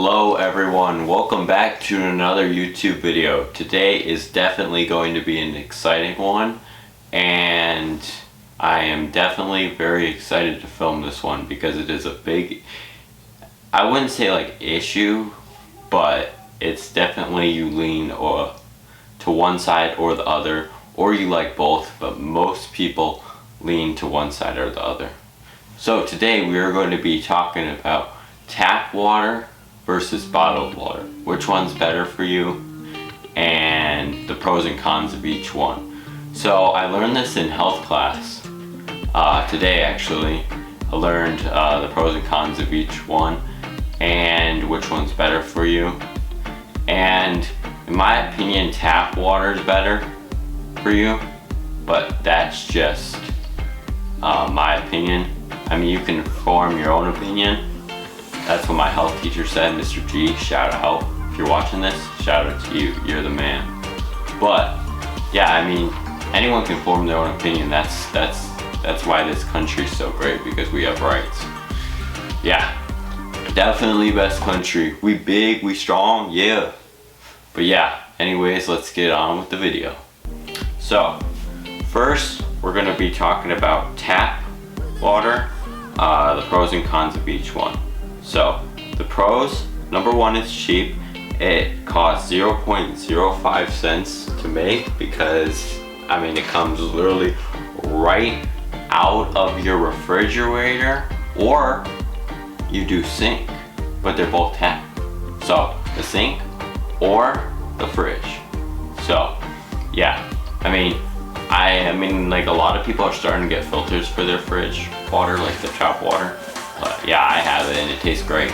Hello everyone, welcome back to another YouTube video. Today is definitely going to be an exciting one, and I am definitely very excited to film this one because it is a big, I wouldn't say like issue, but it's definitely you lean to one side or the other, or you like both, but most people lean to one side or the other. So today we are going to be talking about tap water versus bottled water. Which one's better for you, and the pros and cons of each one. So I learned this in health class today actually. I learned the pros and cons of each one and which one's better for you. And in my opinion, tap water is better for you, but that's just my opinion. I mean, you can form your own opinion. That's what my health teacher said, Mr. G. Shout out. If you're watching this, shout out to you. You're the man. But yeah, I mean, anyone can form their own opinion. That's why this country's so great, because we have rights. Yeah, definitely best country. We big, we strong, yeah. But yeah, anyways, let's get on with the video. So first, we're gonna be talking about tap water, the pros and cons of each one. So the pros, number one, is cheap. It costs 0.05 cents to make because, I mean, it comes literally right out of your refrigerator, or you do sink, but they're both tap. So the sink or the fridge. So yeah, I mean, like a lot of people are starting to get filters for their fridge water, like the tap water. But yeah, I have it and it tastes great.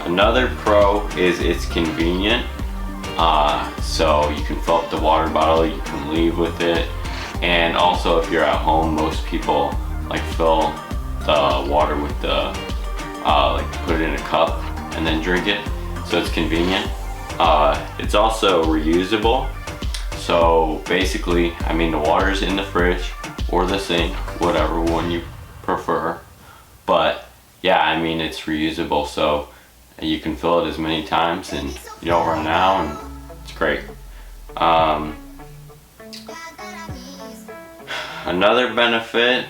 Another pro is it's convenient. So you can fill up the water bottle, you can leave with it. And also if you're at home, most people like fill the water with the, like put it in a cup and then drink it. So it's convenient. It's also reusable. So basically, I mean, the water's in the fridge or the sink, whatever one you prefer. But yeah, I mean, it's reusable, so you can fill it as many times and you don't run out, and it's great. Another benefit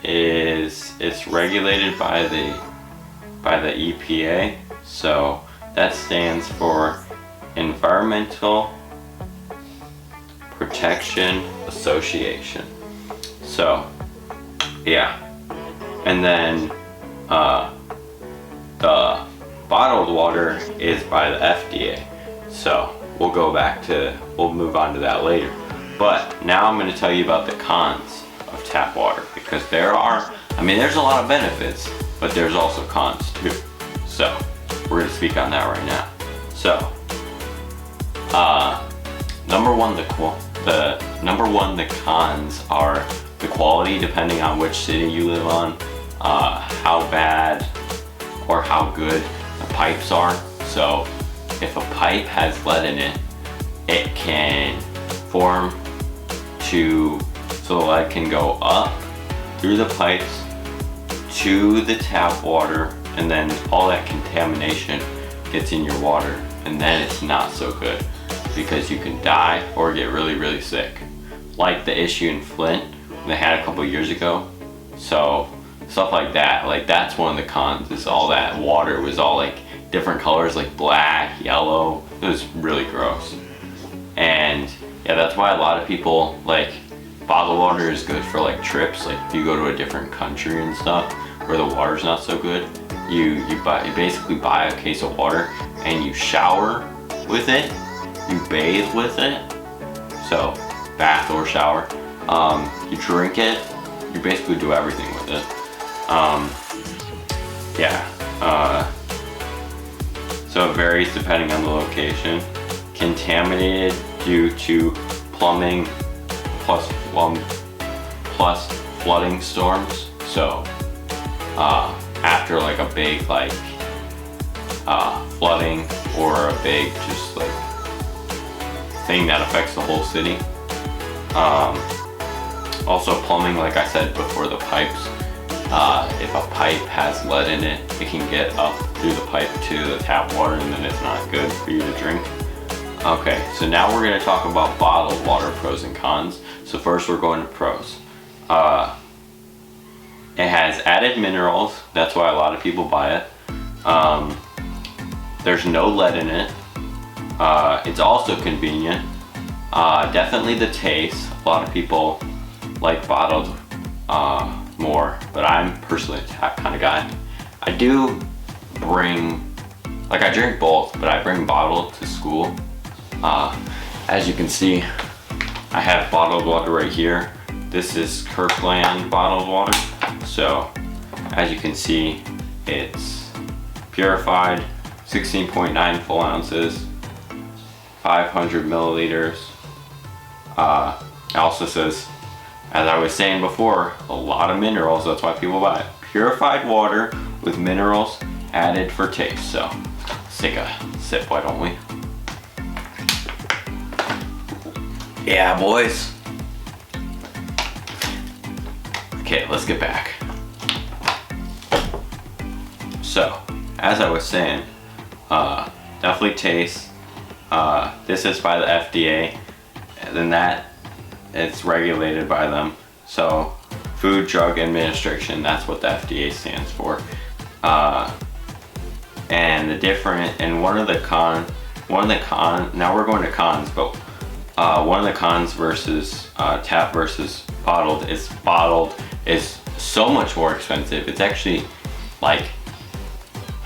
is it's regulated by the EPA, so that stands for Environmental Protection Association. So yeah, and then the bottled water is by the FDA. So we'll move on to that later. But now I'm going to tell you about the cons of tap water, because there's a lot of benefits, but there's also cons too. So we're going to speak on that right now. So number one, the cons are the quality, depending on which city you live on, how bad or how good the pipes are. So if a pipe has lead in it, it can form so the lead can go up through the pipes to the tap water, and then all that contamination gets in your water, and then it's not so good because you can die or get really, really sick. Like the issue in Flint they had a couple years ago. So stuff like that, like that's one of the cons, is all that water was all like different colors, like black, yellow. It was really gross. And yeah, that's why a lot of people, like, bottled water is good for like trips. Like if you go to a different country and stuff where the water's not so good, you basically buy a case of water and you shower with it, you bathe with it, so bath or shower, you drink it, you basically do everything with it. So it varies depending on the location. Contaminated due to plumbing plus flooding storms. So after like a big flooding or a big just like thing that affects the whole city. Also plumbing, like I said before, the pipes if a pipe has lead in it, it can get up through the pipe to the tap water, and then it's not good for you to drink. Okay, so now we're going to talk about bottled water pros and cons. So first we're going to pros. It has added minerals, that's why a lot of people buy it. There's no lead in it. It's also convenient. Definitely the taste. A lot of people like bottled more, but I'm personally a tap kind of guy. I do bring, like I drink both, but I bring bottled to school. As you can see, I have bottled water right here. This is Kirkland bottled water. So as you can see, it's purified, 16.9 full ounces, 500 milliliters. It also says, as I was saying before, a lot of minerals, that's why people buy it. Purified water with minerals added for taste. So let's take a sip, why don't we? Yeah, boys. Okay, let's get back. So, as I was saying, definitely taste. This is by the FDA, and then that it's regulated by them. So, Food Drug Administration, that's what the FDA stands for. And the different, and one of the cons, now we're going to cons, but one of the cons versus tap versus bottled is so much more expensive. It's actually like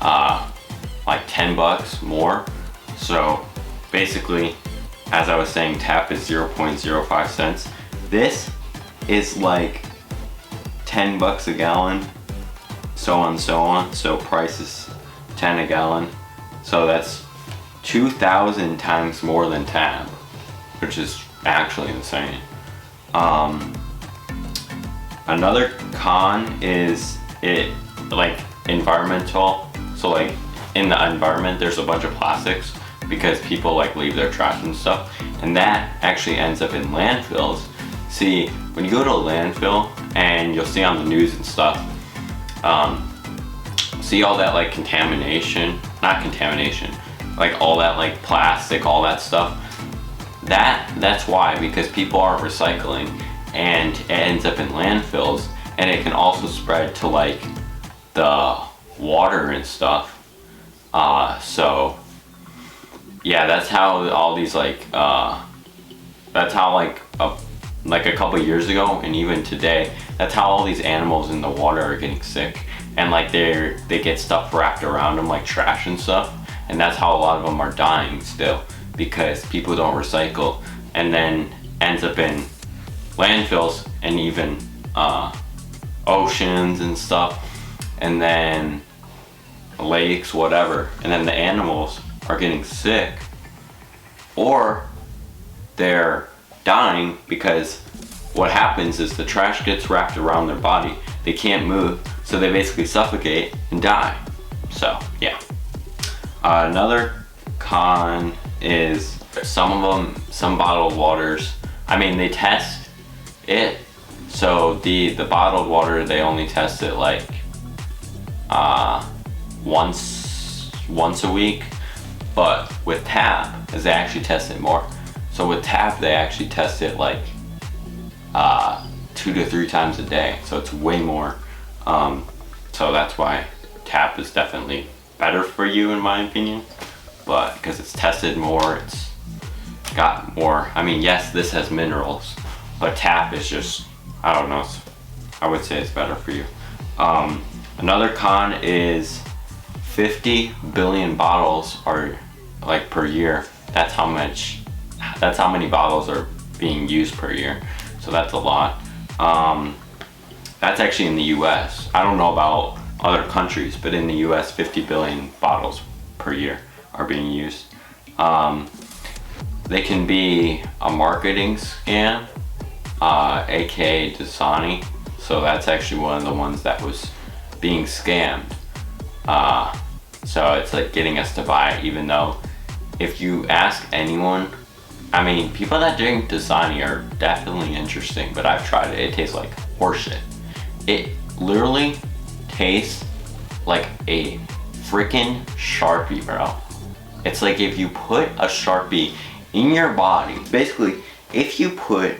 $10 more. So basically, as I was saying, tap is 0.05 cents. This is like $10 a gallon, so on and so on. So price is 10 a gallon. So that's 2,000 times more than tap, which is actually insane. Another con is it like environmental. So like in the environment, there's a bunch of plastics because people like leave their trash and stuff, and that actually ends up in landfills. See, when you go to a landfill and you'll see on the news and stuff, see all that like like all that like plastic, all that stuff. That's why, because people aren't recycling, and it ends up in landfills, and it can also spread to like the water and stuff. So yeah, that's how all these like that's how like a couple years ago and even today, that's how all these animals in the water are getting sick, and like they get stuff wrapped around them like trash and stuff, and that's how a lot of them are dying still, because people don't recycle, and then ends up in landfills and even oceans and stuff, and then lakes, whatever, and then the animals are getting sick or they're dying because what happens is the trash gets wrapped around their body. They can't move, so they basically suffocate and die. So yeah. Another con is some bottled waters, I mean, they test it. So the bottled water, they only test it like once a week, but with tap, is they actually test it more. So with tap, they actually test it like 2 to 3 times a day. So it's way more. So that's why tap is definitely better for you, in my opinion. But because it's tested more, it's got more. I mean, yes, this has minerals, but tap is just, I don't know, I would say it's better for you. Another con is 50 billion bottles are like per year. That's how many bottles are being used per year. So that's a lot. That's actually in the US. I don't know about other countries, but in the US, 50 billion bottles per year are being used. They can be a marketing scam, aka Dasani. So that's actually one of the ones that was being scammed. So it's like getting us to buy it, even though if you ask anyone, I mean, people that drink Dasani are definitely interesting, but I've tried it. It tastes like horseshit. It literally tastes like a freaking Sharpie, bro. It's like if you put a Sharpie in your body. Basically, if you put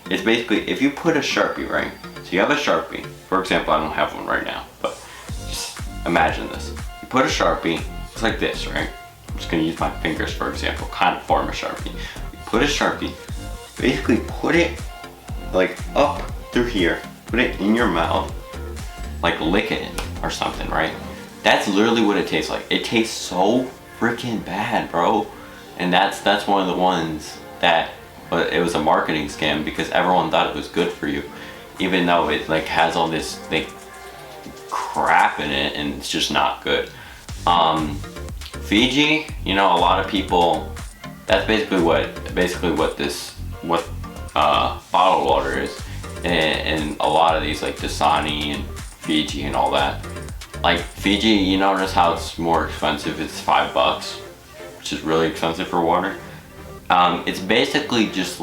a Sharpie, right? So you have a Sharpie. For example, I don't have one right now, but just imagine this. You put a Sharpie, it's like this, right? I'm just gonna use my fingers for example, kind of form a Sharpie. You put a Sharpie, basically put it like up through here, put it in your mouth, like lick it or something, right? That's literally what it tastes like. It tastes so freaking bad, bro. And that's one of the ones that, but it was a marketing scam because everyone thought it was good for you, even though it like has all this like crap in it and it's just not good. Fiji, you know, a lot of people, that's basically what bottled water is, and a lot of these like Dasani and Fiji and all that. Like Fiji, you notice how it's more expensive. It's $5, which is really expensive for water. It's basically just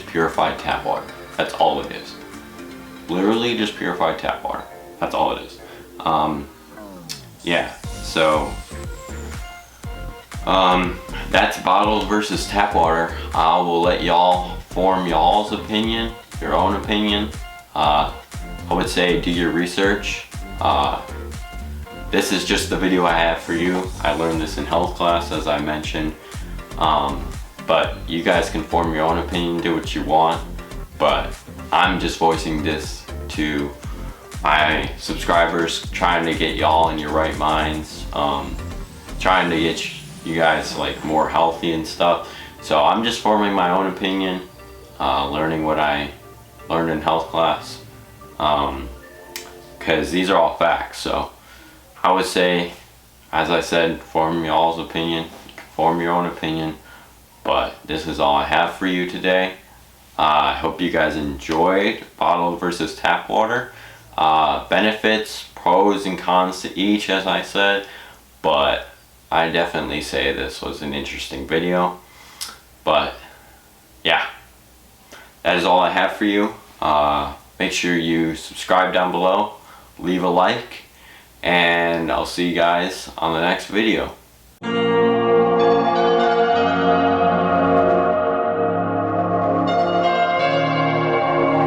purified tap water. That's all it is. Literally just purified tap water. That's all it is. Yeah, so that's bottled versus tap water. I will let y'all form y'all's opinion, your own opinion. I would say do your research. This is just the video I have for you. I learned this in health class, as I mentioned. But you guys can form your own opinion, do what you want. But I'm just voicing this to my subscribers, trying to get y'all in your right minds, trying to get you guys like more healthy and stuff. So I'm just forming my own opinion, learning what I learned in health class, because these are all facts. So I would say, as I said, form y'all's opinion, form your own opinion. But this is all I have for you today. I hope you guys enjoyed bottled versus tap water. Benefits, pros and cons to each, as I said, but I definitely say this was an interesting video. But yeah, that is all I have for you. Make sure you subscribe down below, leave a like, and I'll see you guys on the next video.